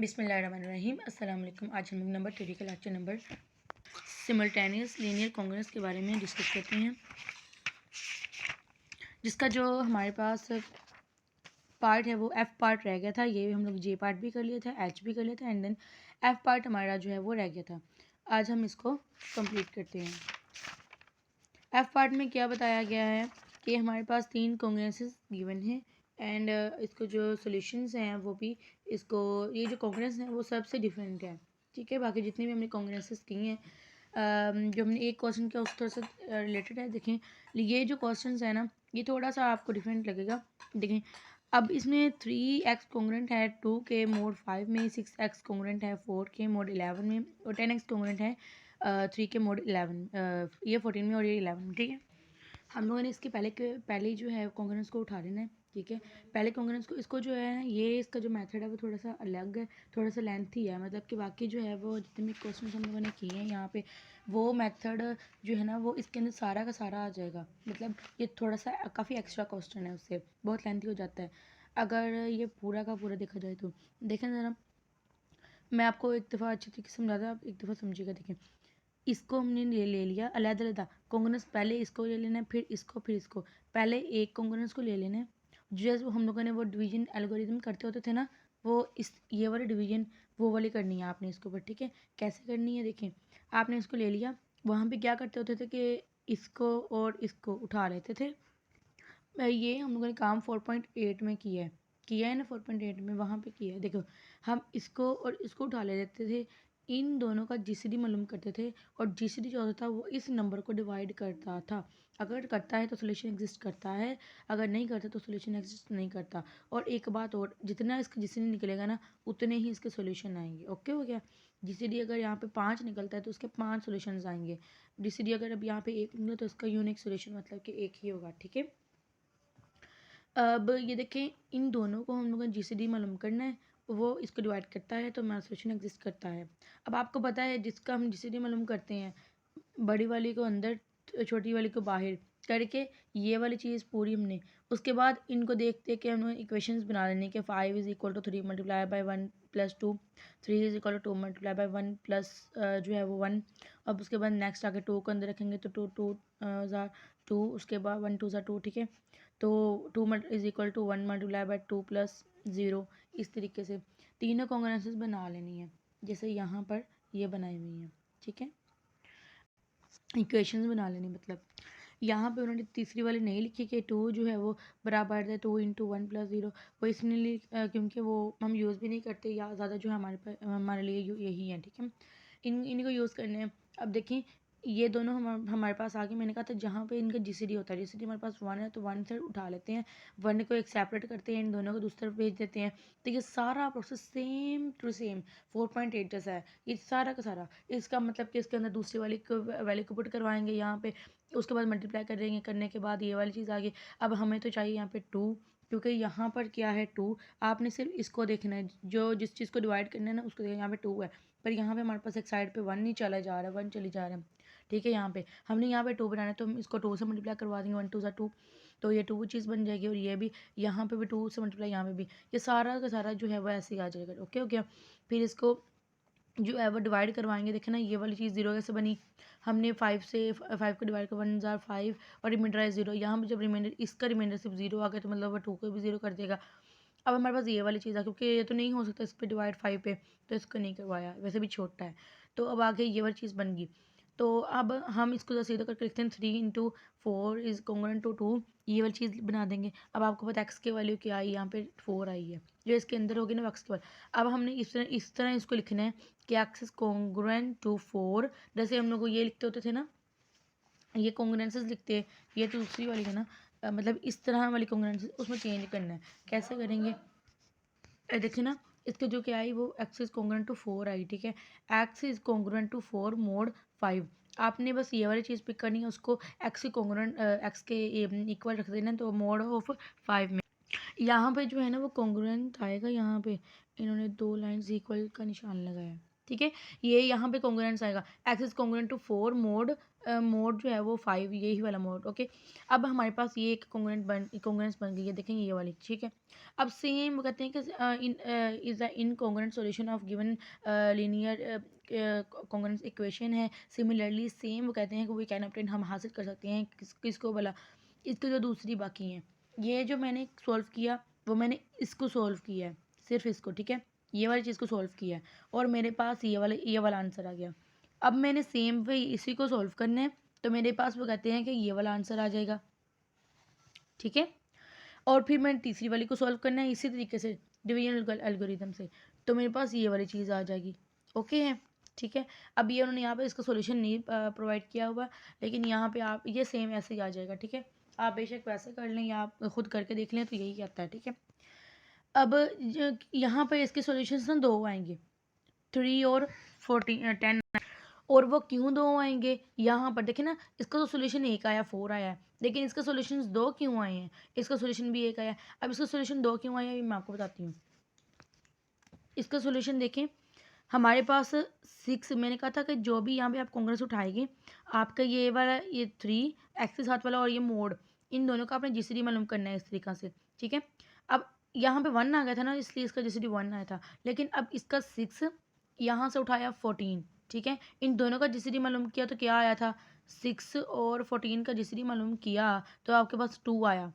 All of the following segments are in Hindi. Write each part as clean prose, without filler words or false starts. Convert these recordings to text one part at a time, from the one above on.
बिस्मिल्लाहिर्रहमानिर्रहीम। अस्सलाम वालेकुम। आज हम लोग नंबर 3 का lecture number simultaneous linear Congress के बारे में डिस्कस करते हैं, जिसका जो हमारे पास पार्ट है वो एफ़ पार्ट रह गया था। ये हम लोग जे पार्ट भी कर लिया था, एच भी कर लिया था, एंड देन एफ़ पार्ट हमारा जो है वो रह गया था। आज हम इसको कंप्लीट करते हैं। एफ़ पार्ट में क्या बताया गया है कि हमारे पास 3 कांग्रेसेस गिवन है एंड इसको जो सॉल्यूशंस हैं वो भी इसको ये जो कांग्रेस हैं वो सबसे डिफरेंट है, ठीक है। बाकी जितनी भी हमने कांग्रेसेस की हैं, जो हमने एक क्वेश्चन किया उस तरह से रिलेटेड है। देखें, ये जो क्वेश्चंस है ना ये थोड़ा सा आपको डिफरेंट लगेगा। देखें, अब इसमें 3x कॉन्ग्रेंट है 2 के मोड 5 में, 6x कॉन्ग्रेंट है 4 के मोड 11 में, और 10x कॉन्ग्रेंट है 3 के मोड 11, ये 14 में और ये 11 में, ठीक है। हम लोगों ने इसके पहले जो है कॉन्ग्रेंस को उठा लेना है, ठीक है। पहले कॉन्ग्रेंस को इसको जो है ये इसका जो मेथड है वो थोड़ा सा अलग है, थोड़ा सा लेंथी है। मतलब कि बाकी जो है वो जितने भी क्वेश्चन हम लोगों ने किए हैं यहाँ पे वो मेथड जो है ना वो इसके अंदर सारा का सारा आ जाएगा। मतलब ये थोड़ा सा काफ़ी एक्स्ट्रा क्वेश्चन है, उससे बहुत लेंथी हो जाता है अगर ये पूरा का पूरा देखा जाए तो। देखें ज़रा, मैं आपको एक दफ़ा अच्छी तरीके से समझाता, आप एक दफ़ा समझिएगा। देखें, इसको हमने ले लिया अलग-अलग कॉन्ग्रेंस, पहले इसको ले लेना है, फिर इसको, फिर इसको। पहले एक कॉन्ग्रेंस को ले लेना है, जैसे हम लोगों ने वो डिवीजन एल्गोरिथम करते होते थे ना, वो इस ये वाली डिवीजन वो वाली करनी है आपने इसके ऊपर, ठीक है। कैसे करनी है, देखें, आपने इसको ले लिया, वहाँ पे क्या करते होते थे कि इसको और इसको उठा लेते थे। ये हम लोगों ने काम 4.8 में किया है ना, 4.8 में वहाँ पे किया है। देखो, हम इसको और इसको उठा ले लेते थे, इन दोनों का जीसीडी मालूम करते थे, और जीसीडी जो होता था वो इस नंबर को डिवाइड करता था। अगर करता है तो सोल्यूशन एग्जिस्ट करता है, अगर नहीं करता तो सोल्यूशन एग्जिस्ट नहीं करता। और एक बात और, जितना इसका जीसीडी निकलेगा ना उतने ही इसके सोल्यूशन आएंगे। ओके हो गया। जीसीडी अगर यहाँ पे 5 निकलता है तो उसके 5 सोल्यूशन आएंगे। जीसीडी अगर अब यहाँ पे 1 निकले तो उसका यूनिक सोल्यूशन मतलब कि एक ही होगा, ठीक है। अब ये देखें, इन दोनों को हम लोगों ने जीसीडी मालूम करना है, वो इसको डिवाइड करता है तो हमारा सोल्यूशन एग्जिस्ट करता है। अब आपको पता है जिसका हम जीसीडी मालूम करते हैं, बड़ी वाली को अंदर छोटी वाली को बाहर करके ये वाली चीज़ पूरी हमने, उसके बाद इनको देखते कि हमने इक्वेशंस बना लेने के 5 is equal to 3 multiply by 1 plus 2, 3 is equal to 2 multiply by 1 plus जो है वो 1। अब उसके बाद नेक्स्ट आके 2 को अंदर रखेंगे तो 2 ज़ा 2, उसके बाद 1 2 ज़ा 2, ठीक है। तो 2 is equal to 1 multiply by 2 plus 0। इस तरीके से तीनों कॉन्ग्रेंसेस बना लेनी है, जैसे यहाँ पर ये बनाई हुई हैं, ठीक है। इक्वेशंस बना लेनी, मतलब यहाँ पे उन्होंने तीसरी वाली नहीं लिखी कि 2 जो है वो बराबर है 2 इंटू 1 प्लस 0, वो इसलिए क्योंकि वो हम यूज़ भी नहीं करते, या ज़्यादा जो है हमारे लिए यही है, ठीक है। इनको यूज़ करने हैं। अब देखें, ये दोनों हमारे पास आ गए। मैंने कहा था जहाँ पे इनका जीसीडी होता है, जीसीडी हमारे पास 1 है तो 1 से उठा लेते हैं, 1 को एक सेपरेट करते हैं, इन दोनों को दूसरी तरफ भेज देते हैं। तो ये सारा प्रोसेस सेम टू सेम 4.8 जैसा है, ये सारा का सारा। इसका मतलब कि इसके अंदर दूसरी वाली को वैल्यू को पुट करवाएंगे यहाँ पे, उसके बाद मल्टीप्लाई करेंगे, करने के बाद ये वाली चीज़ आ गई। अब हमें तो चाहिए यहाँ पे 2, क्योंकि यहाँ पर क्या है 2, आपने सिर्फ इसको देखना है, जो जिस चीज़ को डिवाइड करना है ना उसको देखना। यहाँ पे 2 है, पर यहाँ पे हमारे पास एक साइड पे 1 नहीं चला जा रहा है, 1 चली जा रहा है, ठीक है। यहाँ पे हमने यहाँ पे 2 बनाना है तो हम इसको 2 से मल्टीप्लाई करवा देंगे, 1 2 2, तो ये 2 चीज़ बन जाएगी। और ये भी यहाँ पे भी 2 से मल्टीप्लाई, यहाँ पे भी, ये सारा का सारा जो है वो ऐसे ही आ जाएगा। ओके हो गया। फिर इसको जो है वो डिवाइड करवाएंगे। देखें ना, ये वाली चीज़ 0 कैसे बनी, हमने 5 से 5 को डिवाइड कर 1 जार 5 और रिमाइंडर है 0। यहाँ पर जब रिमाइंडर, इसका रिमाइंडर सिर्फ 0 आ गया तो मतलब वो 2 को भी 0 कर देगा। अब हमारे पास ये वाली चीज़ है, क्योंकि ये तो नहीं हो सकता इस पर डिवाइड 5 पे, तो इसको नहीं करवाया, वैसे भी छोटा है। तो अब आगे ये वाली चीज़ बन गई। तो अब हम इसको सीधा करके लिखते हैं 3 इंटू 4 इज़ कॉन्ग्रुएंट टू 2, ये वाली चीज़ बना देंगे। अब आपको पता है एक्स की वैल्यू क्या आई, यहाँ पे 4 आई है, जो इसके अंदर होगी ना एक्स के बाद। अब हमने इस तरह इसको लिखना है कि एक्स इज कॉन्ग्रुएंट टू 4, जैसे हम लोग ये लिखते होते थे ना, ये कॉन्ग्रुएंसेस लिखते हैं, ये तो दूसरी वाली है ना, मतलब इस तरह वाली कॉन्ग्रुएंसेस उसमें चेंज करना है। कैसे करेंगे, देखिए ना, इसके जो क्या आई वो एक्स इज कॉन्ग्रुएंट टू 4 आई, ठीक है। X is congruent to 4 mod 5, आपने बस ये वाली चीज़ पिक करनी है, उसको एक्स के कॉन्ग्रुएंट एक्स के इक्वल रख देना, तो मोड ऑफ 5 में यहाँ पे जो है ना वो कॉन्ग्रुएंट आएगा। यहाँ पे इन्होंने 2 लाइन्स इक्वल का निशान लगाया, ठीक। ठीक है। ये यहाँ पे कॉन्ग्रुएंस आएगा, x is congruent to 4 mod mod जो है वो 5, यही वाला मोड। ओके, अब हमारे पास ये एक कॉन्ग्रुएंस बन गई है, देखेंगे ये वाली, ठीक है। अब सेम वो कहते हैं कि इन is the incongruent solution of given linear congruence equation है। सिमिलरली सेम वो कहते हैं कि वी कैन ऑब्टेन, हम हासिल कर सकते हैं किसको भला, इसको जो दूसरी बाकी हैं। ये जो मैंने सॉल्व किया वो मैंने इसको सॉल्व किया है, सिर्फ इसको, ठीक है, ये वाली चीज़ को सॉल्व किया है और मेरे पास ये वाला आंसर आ गया। अब मैंने सेम वे इसी को सॉल्व करना है, तो मेरे पास वो कहते हैं कि ये वाला आंसर आ जाएगा, ठीक है। और फिर मैंने तीसरी वाली को सॉल्व करना है इसी तरीके से डिवीजन एल्गोरिथम से, तो मेरे पास ये वाली चीज़ आ जाएगी। ओके है, ठीक है। अब ये उन्होंने यहाँ पे इसका सॉल्यूशन नहीं प्रोवाइड किया हुआ, लेकिन यहाँ पे आप ये सेम ऐसे ही आ जाएगा, ठीक है। आप बेशक वैसे कर लें या आप खुद करके देख लें, तो यही आता है, ठीक है। अब यहाँ पर इसके सॉल्यूशंस ना 2 आएंगे, 3 और 14 10, और वो क्यों 2 आएंगे यहाँ पर देखें ना, इसका तो सोल्यूशन 1 आया, 4 आया है, लेकिन इसका सोल्यूशन 2 क्यों आए हैं, इसका सोल्यूशन भी 1 आया। अब इसका सोल्यूशन 2 क्यों आया है मैं आपको बताती हूँ। इसका सोल्यूशन देखें, हमारे पास 6, मैंने कहा था कि जो भी यहाँ पे आप कॉन्ग्रेस उठाएंगे, आपका ये वाला ये 3 एक्स के साथ वाला और ये मोड, इन दोनों का आपने जीसीडी मालूम करना है इस तरीक़ा से, ठीक है। अब यहाँ पे 1 आ गया था ना, इसलिए इसका जीसीडी 1 आया था, लेकिन अब इसका 6 यहाँ से उठाया 14, ठीक है। इन दोनों का जीसीडी मालूम किया तो क्या आया था, 6 और 14 का जीसीडी मालूम किया तो आपके पास 2 आया।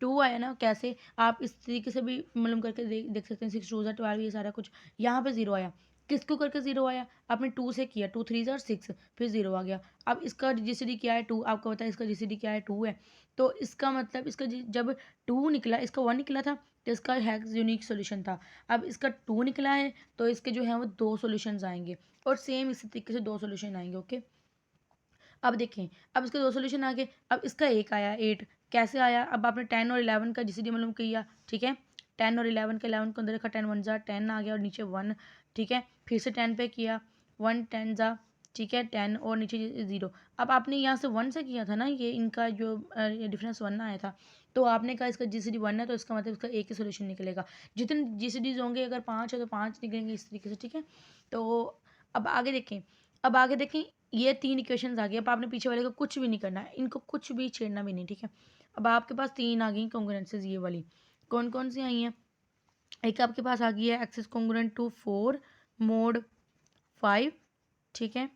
2 आया ना, कैसे आप इस तरीके से भी मालूम करके देख सकते हैं, 6 2 12, ये सारा कुछ। यहाँ पे 0 आया, किसको करके 0 आया, आपने 2 से किया, 2 3 6, फिर 0 आ गया। अब इसका जीसीडी क्या है, 2, आपको पता है इसका जीसीडी क्या है, 2 है। तो इसका मतलब इसका जब 2 निकला, इसका 1 निकला था, तो इसका हेक्स यूनिक सोल्यूशन था। अब इसका 2 निकला है, तो इसके जो है वो 2 सॉल्यूशंस आएंगे, और सेम इसी तरीके से 2 सॉल्यूशन आएंगे। ओके, अब देखें, अब इसके 2 सॉल्यूशन आ गए। अब इसका 1 आया 8, कैसे आया, अब आपने 10 और 11 का जीसीडी मालूम किया, ठीक है। 10 और 11 का 11 को अंदर रखा, 10 1 10 आ गया और नीचे 1, ठीक है। फिर से 10 पे किया, 1 10 जा, ठीक है, 10 और नीचे 0। अब आपने यहाँ से 1 से किया था ना, ये इनका जो डिफरेंस 1 आया था, तो आपने कहा इसका जीसीडी 1 है, तो इसका मतलब इसका एक ही सोल्यूशन निकलेगा। जितने जीसीडीज होंगे, अगर 5 है तो 5 निकलेंगे इस तरीके से, ठीक है। तो अब आगे देखें, अब आगे देखें, ये 3 इक्वेशंस आ गई। अब आपने पीछे वाले को कुछ भी नहीं करना है, इनको कुछ भी छेड़ना भी नहीं, ठीक है। अब आपके पास 3 आ गई कॉन्ग्रुएंसेस, ये वाली कौन कौन सी आई हैं। एक आपके पास आ गई है एक्सिस कॉन्ग्रुएंट टू 4 मोड 5, ठीक है।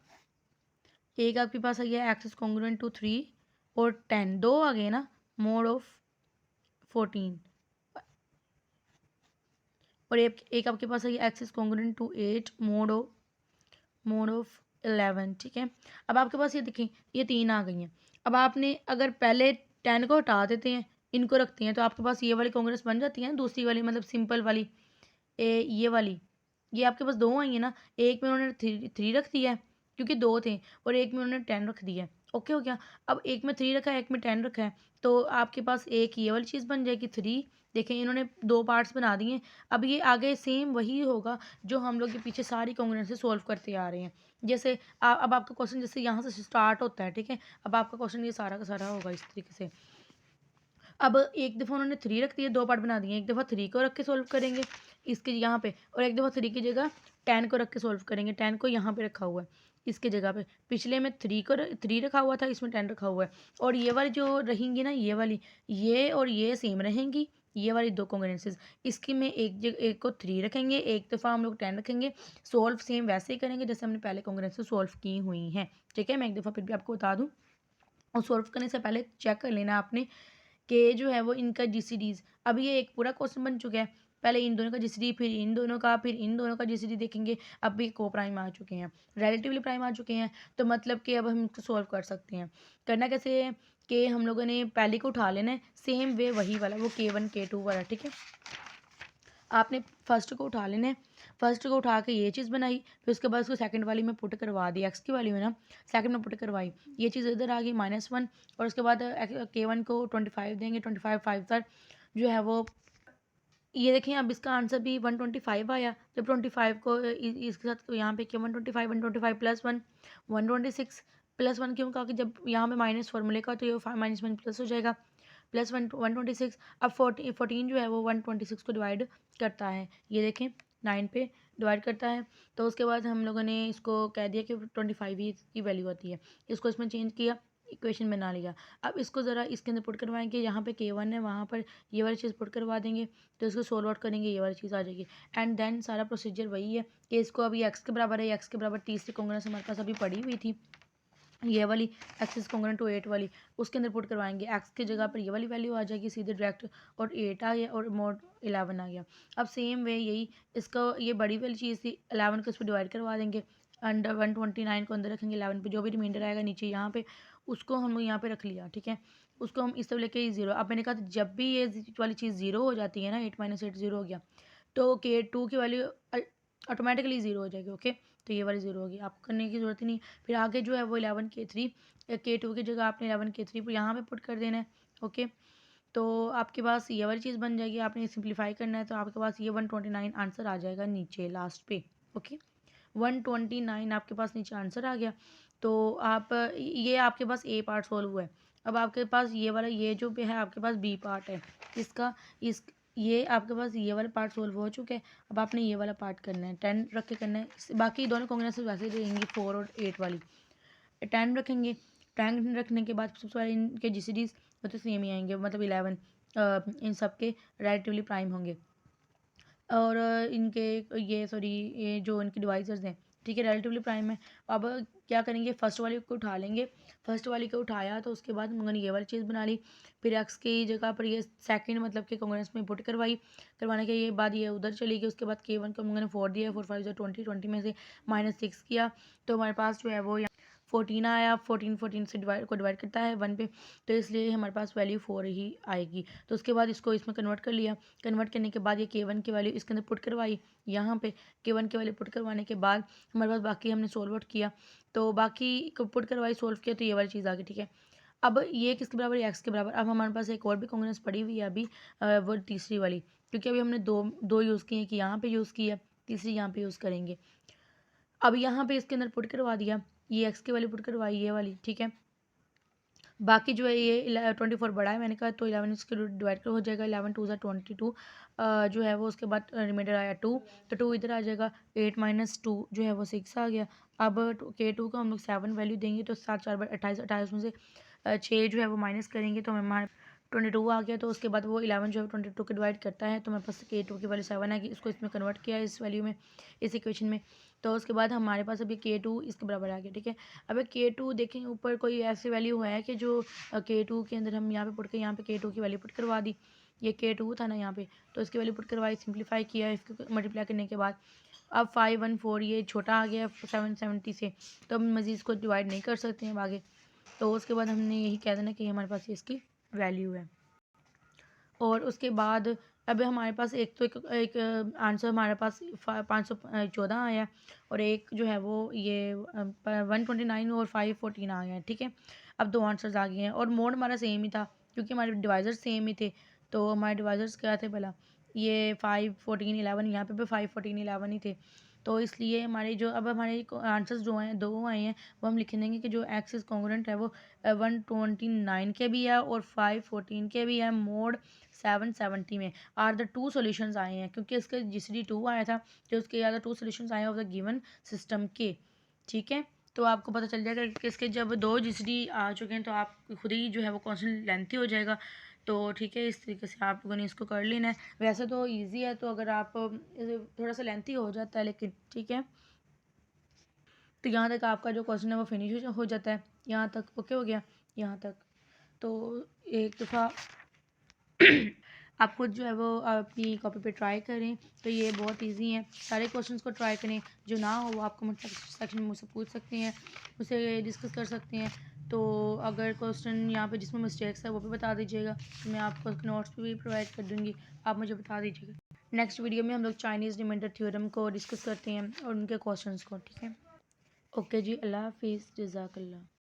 एक आपके पास आ गया है एक्सिस कॉन्ग्रुएंट टू 3 और 10, 2 आ गए ना, मोड ऑफ 14। और एक आपके पास आ गया x is congruent to 8 mod of 11, ठीक है। अब आपके पास ये देखें, ये 3 आ गई हैं। अब आपने अगर पहले 10 को हटा देते हैं, इनको रखते हैं, तो आपके पास ये वाली कांग्रेस बन जाती है ना, दूसरी वाली मतलब सिंपल वाली, ये वाली, ये आपके पास 2 आई है ना। एक में उन्होंने 3 रख दिया है क्योंकि 2 थे, और एक में उन्होंने 10 रख दिया है। ओके हो गया। अब एक में 3 रखा है, एक में 10 रखा है, तो आपके पास एक ये वाली चीज़ बन जाएगी 3। देखें, इन्होंने 2 पार्ट्स बना दिए। अब ये आगे सेम वही होगा जो हम लोग के पीछे सारी कॉन्ग्रुएंसेस सॉल्व करते आ रहे हैं। जैसे अब आपका क्वेश्चन जैसे यहाँ से स्टार्ट होता है, ठीक है। अब आपका क्वेश्चन ये सारा का सारा होगा इस तरीके से। अब एक दफ़ा उन्होंने 3 रख दिए, 2 पार्ट बना दिए, एक दफ़ा 3 को रख के सॉल्व करेंगे इसके यहाँ पे, और एक दफ़ा 3 की जगह 10 को रख के सॉल्व करेंगे। 10 को यहाँ पे रखा हुआ है इसके जगह पे, पिछले में 3 रखा हुआ था, इसमें 10 रखा हुआ है। और ये वाली जो रहेंगी ना, ये वाली, ये और ये सेम रहेंगी, ये वाली 2 कॉन्ग्रुएंसेस। इसकी में एक को 3 रखेंगे, एक दफ़ा हम लोग 10 रखेंगे, सॉल्व सेम वैसे ही करेंगे जैसे हमने पहले कॉन्ग्रुएंसेस सॉल्व की हुई हैं, ठीक है। मैं एक दफ़ा फिर भी आपको बता दूँ, और सॉल्व करने से पहले चेक कर लेना आपने कि जो है वो इनका जीसीडीज। अब ये एक पूरा क्वेश्चन बन चुका है, पहले इन दोनों का जीसीडी, फिर इन दोनों का, फिर इन दोनों का जीसीडी देखेंगे। अब भी को प्राइम आ चुके हैं, रिलेटिवली प्राइम आ चुके हैं, तो मतलब कि अब हम इसको सॉल्व कर सकते हैं। करना कैसे है कि हम लोगों ने पहले को उठा लेना है, सेम वे वही वाला, वो K1 K2 वाला, ठीक है। आपने फर्स्ट को उठा लेना है, फर्स्ट को उठा के ये चीज़ बनाई, फिर उसके बाद उसको सेकंड वाली में पुट करवा दी, एक्स की वाली में ना सेकंड में पुट करवाई, ये चीज़ इधर आ गई -1, और उसके बाद K1 को 25 देंगे, 25 5 सर जो है वो, ये देखें अब इसका आंसर भी 125 आया। जब 25 को इसके साथ यहाँ पे क्या 125 125 + 1 126 + 1 क्यों कहा कि जब यहाँ पे माइनस फॉर्मूले का, तो ये -1 प्लस हो जाएगा, +1 126। अब 14 जो है वो 126 को डिवाइड करता है, ये देखें 9 पे डिवाइड करता है। तो उसके बाद हम लोगों ने इसको कह दिया कि 25 ही इसकी वैल्यू आती है। इसको इसमें चेंज किया, इक्वेशन बना लिया। अब इसको ज़रा इसके अंदर पुट करवाएंगे, यहाँ पे K1 है, वहाँ पर ये वाली चीज़ पुट करवा देंगे, तो इसको सोल्व आउट करेंगे, ये वाली चीज़ आ जाएगी। एंड देन सारा प्रोसीजर वही है कि इसको अभी एक्स के बराबर है, एक्स के बराबर तीसरी कॉन्ग्रेंस हमारे पास अभी पड़ी हुई थी, ये वाली एक्स इज कॉन्ग्रेंट टू 8 वाली, उसके अंदर पुट करवाएंगे। एक्स की जगह पर ये वाली वैल्यू आ जाएगी सीधे डायरेक्ट, और 8 आ गया और मोड 11 आ गया। अब सेम वे यही इसका ये बड़ी वाली चीज़ थी, 11 को इस पर डिवाइड करवा देंगे, अंडर 129 को अंदर रखेंगे, 11 पे जो भी रिमाइंडर आएगा नीचे यहाँ पे उसको हम यहाँ पे रख लिया, ठीक है। उसको हम इस तरह लेके 0, अब मैंने कहा जब भी ये वाली चीज़ 0 हो जाती है ना, 8 - 8 0 हो गया, तो K2 की वैल्यू ऑटोमेटिकली 0 हो जाएगी। ओके, तो ये वाली 0 होगी, आपको करने की ज़रूरत ही नहीं। फिर आगे जो है वो 11 K3, K2 की जगह आपने 11 K3 यहाँ पे पुट कर देना है। ओके, तो आपके पास ये वाली चीज़ बन जाएगी, आपने सिंप्लीफाई करना है, तो आपके पास ये 129 आंसर आ जाएगा नीचे लास्ट पे। ओके, 129 आपके पास नीचे आंसर आ गया। तो आप ये आपके पास ए पार्ट सोल्व हुआ है। अब आपके पास ये वाला, ये जो भी है आपके पास बी पार्ट है इसका, इस ये आपके पास ये वाला पार्ट सोल्व हो चुका है। अब आपने ये वाला पार्ट करना है, 10 रख के करना है। बाकी दोनों कॉन्ग्रेंस वैसे रहेंगी 4 और 8 वाली, 10 रखेंगे। 10 रखने के बाद सबसे पहले इनके जीसीडीज तो सेम ही आएंगे, मतलब 11 इन सब के रिलेटिवली प्राइम होंगे, और इनके ये सॉरी ये जो इनके डिवाइजर्स हैं, ठीक है, रिलेटिवली प्राइम है। अब क्या करेंगे, फर्स्ट वाली को उठा लेंगे, फर्स्ट वाली को उठाया तो उसके बाद मैंने ये वाली चीज़ बना ली, फिर एक्स की जगह पर ये सेकंड मतलब कि कॉन्ग्रेंस में पुट करवाने के ये बाद ये उधर चली गई। उसके बाद K1 को मैंने 4 दिया, 4 5 20, 20 में से -6 किया, तो हमारे पास जो है वो 14 आया। 14 से डिवाइड करता है 1 पे, तो इसलिए हमारे पास वैल्यू 4 ही आएगी। तो उसके बाद इसको इसमें कन्वर्ट कर लिया, कन्वर्ट करने के बाद ये K1 की वैल्यू इसके अंदर पुट करवाई, यहाँ पे K1 की वैल्यू पुट करवाने के बाद हमारे पास बाकी हमने सोल्व आउट किया, तो बाकी को पुट करवाई, सोल्व किया, तो ये वाली चीज़ आ गई, ठीक है। अब ये किसके बराबर, एक्स के बराबर। अब हमारे पास एक और भी कॉन्ग्रेंस पड़ी हुई है अभी, वो तीसरी वाली, क्योंकि अभी हमने दो यूज़ किए, कि यहाँ पे यूज़ किया, तीसरी यहाँ पे यूज़ करेंगे। अब यहाँ पे इसके अंदर पुट करवा दिया, ये एक्स की वैल्यू पुट करवाई, ये वाली, ठीक है। बाकी जो है ये 24 बड़ा है, मैंने कहा तो 11 इसके डिवाइड कर हो जाएगा, 11 2 22 जो है वो, उसके बाद रिमाइंडर आया 2, तो 2 इधर आ जाएगा, 8 - 2 जो है वो 6 आ गया। अब K2 को हम लोग 7 वैल्यू देंगे, तो 7 4 28, 28 में से 6 जो है वो माइनस करेंगे, तो हमारे 22 आ गया। तो उसके बाद वो 11 जो है 22 को डिवाइड करता है, तो मेरे पास K2 की वैल्यू 7 आएगी, इसको इसमें कन्वर्ट किया इस वैल्यू में, इस इक्वेशन में। तो उसके बाद हमारे पास अभी K2 इसके बराबर आ गया, ठीक है। अब K2 देखें ऊपर कोई ऐसी वैल्यू है कि जो K2 के अंदर हम यहाँ पे पुट के, यहाँ पे K2 की वैल्यू पुट करवा दी, ये K2 था ना यहाँ पे, तो इसकी वैल्यू पुट करवाई, सिंप्लीफाई किया, इसको मल्टीप्लाई करने के बाद अब 514 ये छोटा आ गया 770 से, तो हम मज़ीद इसको डिवाइड नहीं कर सकते हैं आगे। तो उसके बाद हमने यही कह देना कि हमारे पास ये इसकी वैल्यू है। और उसके बाद अब हमारे पास एक आंसर हमारे पास 514 आया, और एक जो है वो ये 129 और 514 आ गया है, ठीक है। अब दो आंसर्स आ गए हैं, और मोड हमारा सेम ही था, क्योंकि हमारे डिवाइजर्स सेम ही थे। तो हमारे डिवाइजर्स क्या थे भला, ये 5 14 11, यहाँ पे भी 5 14 11 ही थे। तो इसलिए हमारे जो अब हमारे आंसर्स जो हैं दो आए हैं, वो हम लिख देंगे कि जो एक्स इज कॉन्ग्रुएंट है वो 129 के भी है और 514 के भी है, मोड 770 में आर द टू सॉल्यूशंस आए हैं, क्योंकि इसके जीसीडी 2 आया था, तो उसके आर द टू सॉल्यूशंस आए ऑफ द गिवन सिस्टम के, ठीक है। तो आपको पता चल जाएगा कि इसके जब दो जीसीडी आ चुके हैं, तो आप खुद ही जो है वो क्वेश्चन लेंथी हो जाएगा। तो ठीक है, इस तरीके से आप लोगों ने इसको कर लेना है। वैसे तो इजी है, तो अगर आप थोड़ा सा लेंथी हो जाता है लेकिन, ठीक है। तो यहाँ तक आपका जो क्वेश्चन है वो फिनिश हो जाता है, यहाँ तक ओके हो गया, यहाँ तक। तो एक दफ़ा आप खुद जो है वो अपनी कॉपी पे ट्राई करें, तो ये बहुत इजी हैं, सारे क्वेश्चंस को ट्राई करें। जो ना हो वो आप कमेंट सेक्शन में मुझसे पूछ सकते हैं, मुझसे डिस्कस कर सकते हैं। तो अगर क्वेश्चन यहाँ पे जिसमें मिस्टेक्स है वो भी बता दीजिएगा, तो मैं आपको नोट्स भी प्रोवाइड कर दूँगी, आप मुझे बता दीजिएगा। नेक्स्ट वीडियो में हम लोग चाइनीज़ रिमाइंडर थ्योरम को डिस्कस करते हैं और उनके क्वेश्चंस को, ठीक है। ओके जी, अल्लाह हाफिज़, जज़ाकल्लाह।